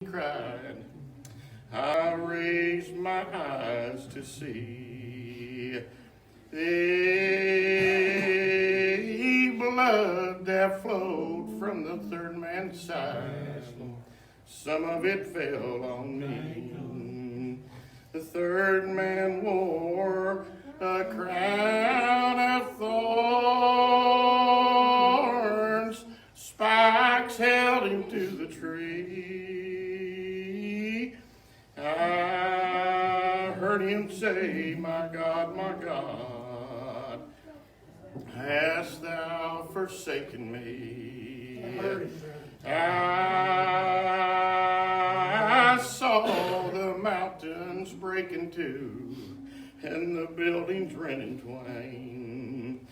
cried. I raised my eyes to see the blood that flowed from the third man's side. Some of it fell on me. The third man wore a crown of thorns. Spikes held him to the tree. I heard him say, my God, hast thou forsaken me? I saw the mountains break in two and the buildings rent in twain.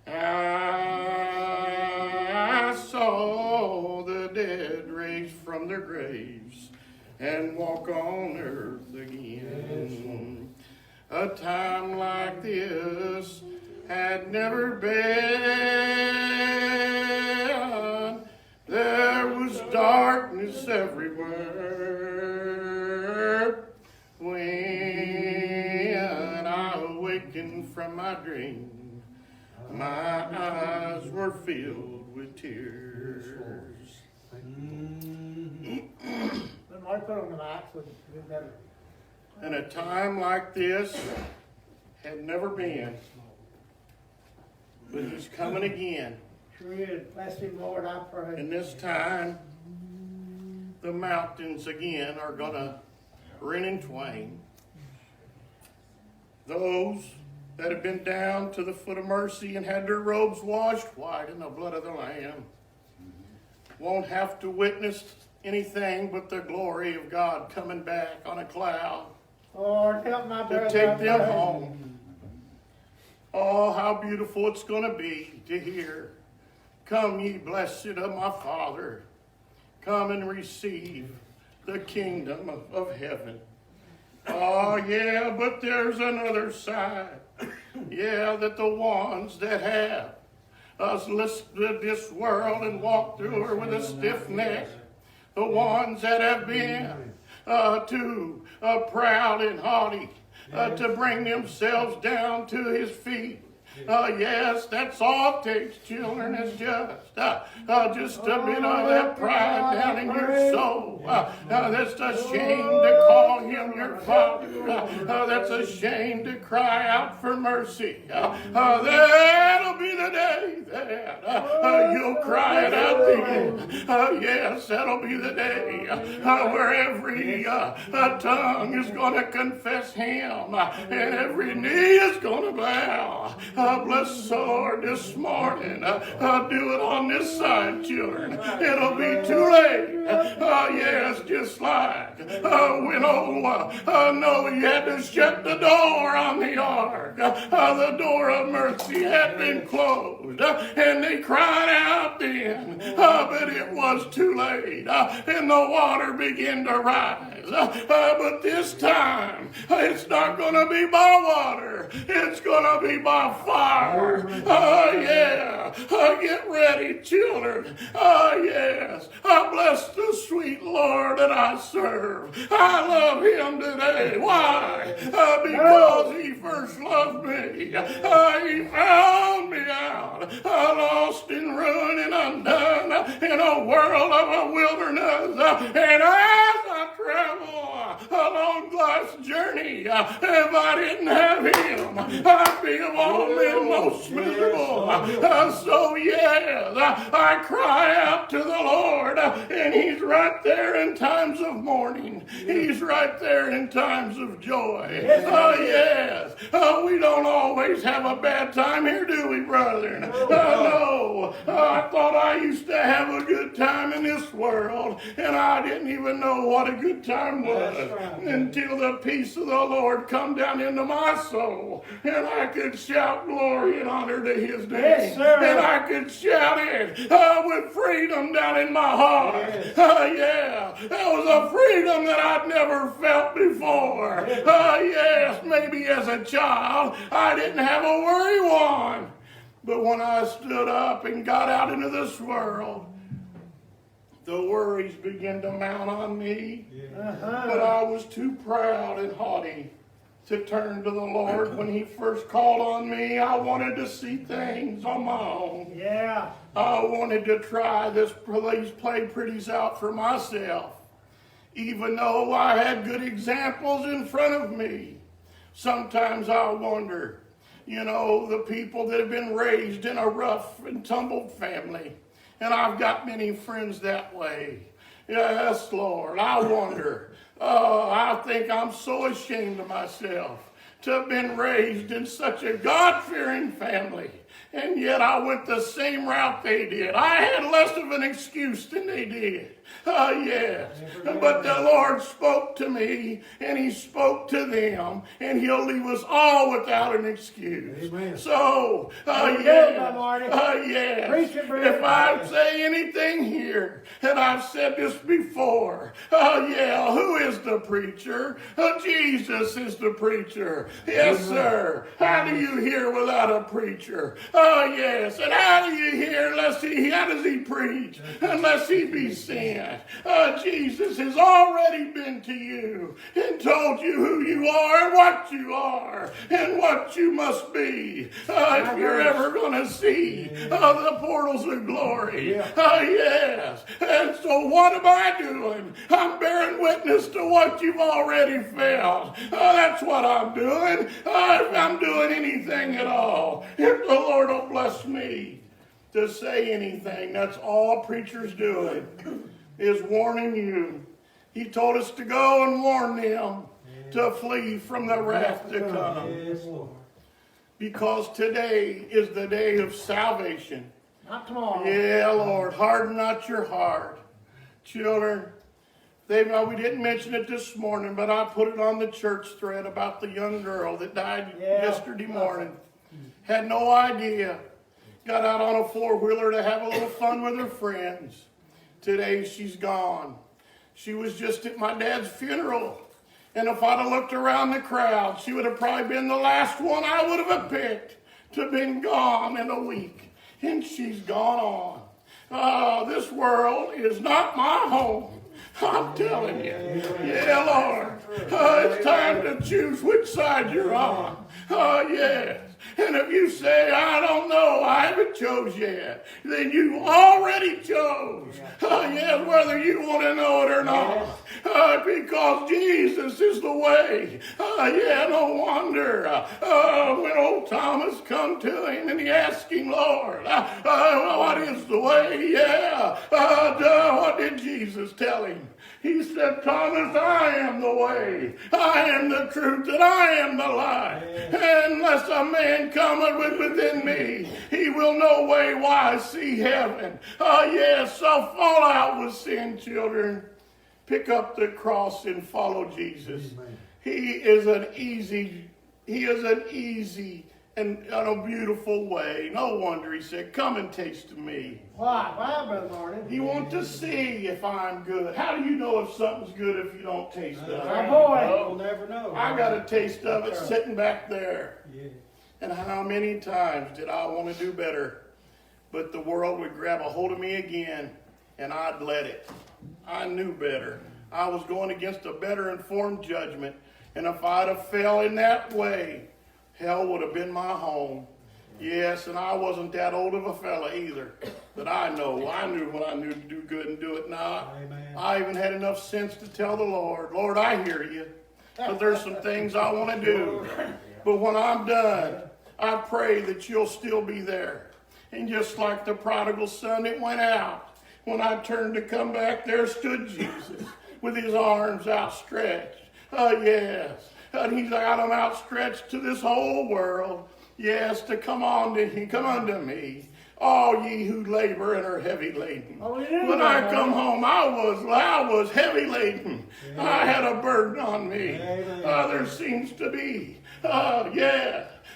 I saw the dead raised from their graves and walk on earth again. A time like this had never been. There was darkness everywhere. When I awakened from my dream, my eyes were filled with tears. I put on the max would be better. And a time like this had never been. But he's coming again. Sure is. Bless him, Lord, I pray. And this time, the mountains again are going to rend in twain. Those that have been down to the foot of mercy and had their robes washed white in the blood of the Lamb won't have to witness anything but the glory of God coming back on a cloud Lord, help my brother. to take them home. Oh, how beautiful it's going to be to hear, come ye blessed of my Father, come and receive the kingdom of heaven. Oh, yeah, but there's another side. Yeah, that the ones that have us listed this world and walked through her with a stiff neck, the ones that have been too proud and haughty to bring themselves down to his feet. Yes, that's all it takes, children. It's just a bit of that pride down in your soul. That's ashamed to call him your father. That's ashamed to cry out for mercy. That'll be the day that you'll cry it out then. Yes, that'll be the day where every tongue is going to confess him and every knee is going to bow. Bless the Lord this morning. Do it on this side, children. It'll be too late. Yes, just like when old Noah had to shut the door on the ark. The door of mercy had been closed, and they cried out then, but it was too late, and the water began to rise. But this time, it's not going to be by water. It's going to be by fire. Yeah. Get ready, children. Yes. I bless the sweet Lord that I serve. I love him today. Why? Because he first loved me. He found me out. Lost and ruined and undone in a world of a wilderness. And as I travel along life's journey, if I didn't have him, I'd be of all men most miserable. So yes, I cry out to the Lord, and he's right there in times of mourning. He's right there in times of joy. Yes, we don't always have a bad time here, do we, brethren? No, I thought I used to have a good time in this world, and I didn't even know what a good time was until the peace of the Lord come down into my soul, and I could shout glory and honor to his name. Yes, sir. And I could shout it with freedom down in my heart. Yeah, that was a freedom that I'd never felt before. Yes, maybe as a child I didn't have a worry one, but when I stood up and got out into this world, the worries began to mount on me. Uh-huh. But I was too proud and haughty to turn to the Lord. When He first called on me, I wanted to see things on my own. Yeah. I wanted to try these play pretties out for myself, even though I had good examples in front of me. Sometimes I wonder, the people that have been raised in a rough and tumbled family, and I've got many friends that way. Yes, Lord, I wonder. I think I'm so ashamed of myself to have been raised in such a God-fearing family. And yet I went the same route they did. I had less of an excuse than they did. Yes. But the Lord spoke to me, and He spoke to them, and He'll leave us all without an excuse. Amen. So, yes. Preach it, brother. If I say anything here, and I've said this before, who is the preacher? Jesus is the preacher. Yes, sir. How do you hear without a preacher? Yes. And how do you hear how does He preach unless He be sent? Jesus has already been to you and told you who you are and what you are and what you must be if you're ever going to see the portals of glory. Yes. And so what am I doing? I'm bearing witness to what you've already felt. That's what I'm doing. If I'm doing anything at all, if the Lord will bless me to say anything, that's all preachers doing, is warning you. He told us to go and warn them to flee from the wrath to come. Yes, Lord. Because today is the day of salvation. Not tomorrow. Yeah, Lord, harden not your heart. Children, we didn't mention it this morning, but I put it on the church thread about the young girl that died yesterday morning. Had no idea. Got out on a four-wheeler to have a little fun with her friends. Today she's gone. She was just at my dad's funeral. And if I'd have looked around the crowd, she would have probably been the last one I would have picked to have been gone in a week. And she's gone on. This world is not my home. I'm telling you. Yeah, Lord. It's time to choose which side you're on. Yes. And if you say, I don't know, I haven't chose yet, then you already chose. Yes, whether you want to know it or not. Because Jesus is the way. No wonder when old Thomas come to him and he asked him, Lord, what is the way? What did Jesus tell him? He said, Thomas, I am the way, I am the truth, and I am the life. Unless a man cometh within me, he will no way why see heaven. So fall out with sin, children. Pick up the cross and follow Jesus. Amen. He is an easy and in a beautiful way. No wonder He said, come and taste of me. Why, Brother Martin? He wants to see if I'm good. How do you know if something's good if you don't taste of it? My boy. You'll never know. I got a taste of it sitting back there. Yeah. And how many times did I want to do better? But the world would grab a hold of me again, and I'd let it. I knew better. I was going against a better informed judgment. And if I'd have fell in that way, hell would have been my home. Yes, and I wasn't that old of a fella either. But I knew when I knew to do good and do it not. Amen. I even had enough sense to tell the Lord, I hear you. But there's some things I want to do. But when I'm done, I pray that you'll still be there. And just like the prodigal son that went out, when I turned to come back, there stood Jesus with His arms outstretched. Yes. And He's got them outstretched to this whole world. Yes, to come unto me, all ye who labor and are heavy laden. When I come home, I was heavy laden. I had a burden on me. There seems to be,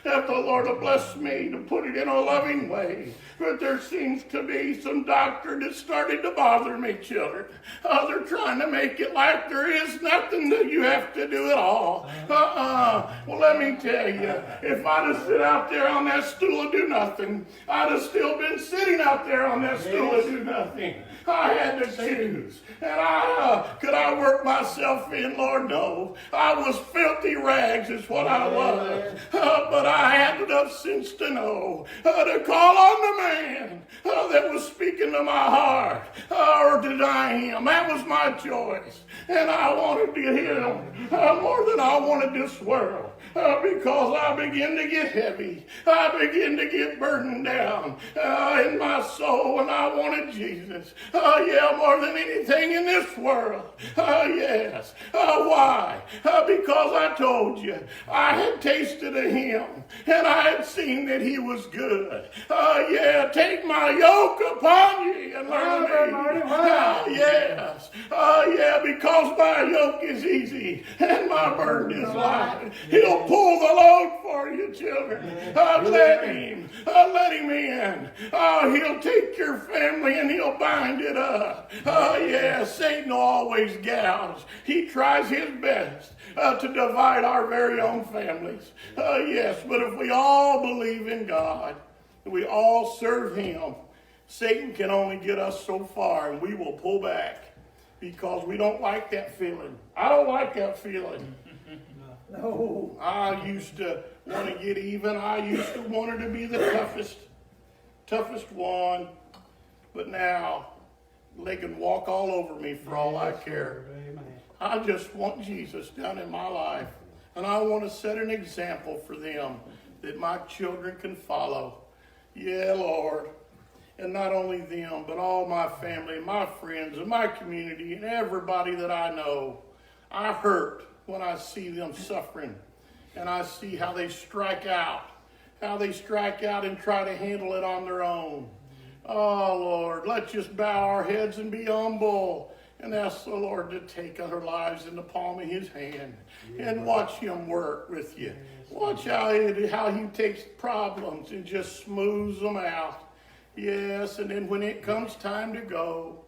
if the Lord will bless me to put it in a loving way. But there seems to be some doctrine that's starting to bother me, children. They're trying to make it like there is nothing that you have to do at all. Well, let me tell you, if I'd have sit out there on that stool and do nothing, I'd have still been sitting out there on that stool and do nothing. I had to choose. And could I work myself in? Lord, no. I was filthy rags is what I was. But I had enough sense to know to call on the man that was speaking to my heart or deny him. That was my choice. And I wanted him more than I wanted this world. Because I begin to get heavy. I begin to get burdened down in my soul, and I wanted Jesus. Yeah, more than anything in this world. Yes. Why? Because I told you, I had tasted of him, and I had seen that he was good. Yeah, take my yoke upon you and learn of me. Yes. Yeah, because my yoke is easy, and my burden is light. He'll pull the load for you, children. Let him. Let him in. He'll take your family and he'll bind it up. Yeah, Satan will always gouge. He tries his best to divide our very own families. Yes, but if we all believe in God, we all serve him, Satan can only get us so far, and we will pull back because we don't like that feeling. I don't like that feeling. No, I used to want to get even. I used to want to be the toughest one. But now, they can walk all over me for all I care. I just want Jesus down in my life. And I want to set an example for them that my children can follow. Yeah, Lord. And not only them, but all my family, my friends, and my community, and everybody that I know. I hurt when I see them suffering, and I see how they strike out and try to handle it on their own. Oh, Lord, let's just bow our heads and be humble and ask the Lord to take our lives in the palm of his hand and watch him work with you. Watch how he takes problems and just smooths them out. Yes, and then when it comes time to go,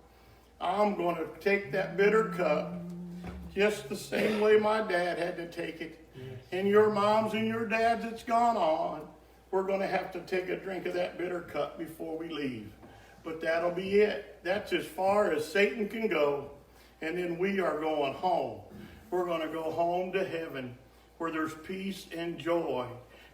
I'm going to take that bitter cup just the same way my dad had to take it. And your moms and your dads that's gone on, we're going to have to take a drink of that bitter cup before we leave. But that'll be it. That's as far as Satan can go. And then we are going home. We're going to go home to heaven where there's peace and joy.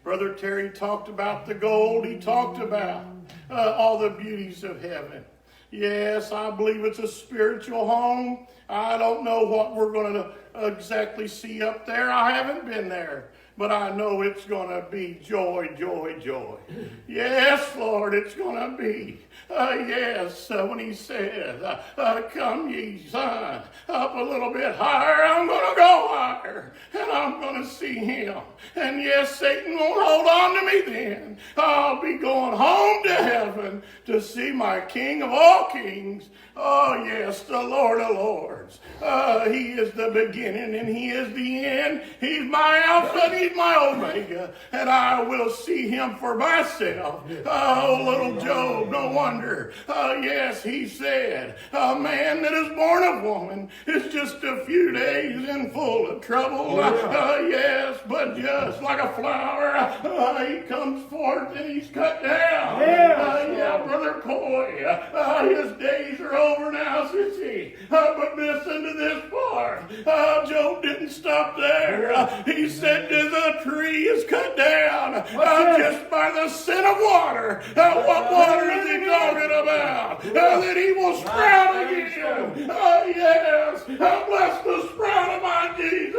Brother Terry talked about the gold. He talked about all the beauties of heaven. Yes, I believe it's a spiritual home. I don't know what we're going to exactly see up there. I haven't been there. But I know it's going to be joy, joy, joy. Yes, Lord, it's going to be. Yes, when he says, come ye, son, up a little bit higher, I'm going to go higher, and I'm going to see him. And yes, Satan won't hold on to me then. I'll be going home to heaven to see my King of all kings. Oh, yes, the Lord of lords. He is the beginning, and he is the end. He's my Alpha, and he's my Omega, and I will see him for myself. Oh, little Job, no wonder. Yes, he said, a man that is born of woman is just a few days and full of trouble. Yes, but just like a flower, he comes forth and he's cut down. Yeah, Brother Coy, his days are over now, since he. But listen to this part. Job didn't stop there. He said, the tree is cut down just by the sin of water. What water is he talking about? That he will sprout again. Yes, bless the sprout of my Jesus,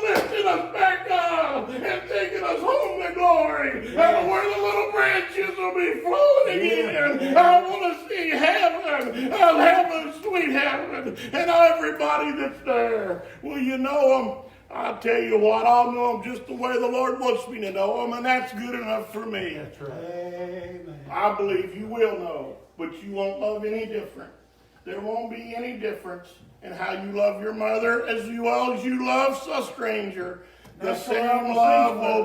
lifting us back up and taking us home to glory, where the little branches will be flowing again. I want to see heaven, heaven, sweet heaven, and everybody that's there. Will you know them? I'll tell you what, I'll know them just the way the Lord wants me to know them, and that's good enough for me. That's right. Amen. I believe you will know, but you won't love any different. There won't be any difference in how you love your mother as well as you love a stranger. The same love will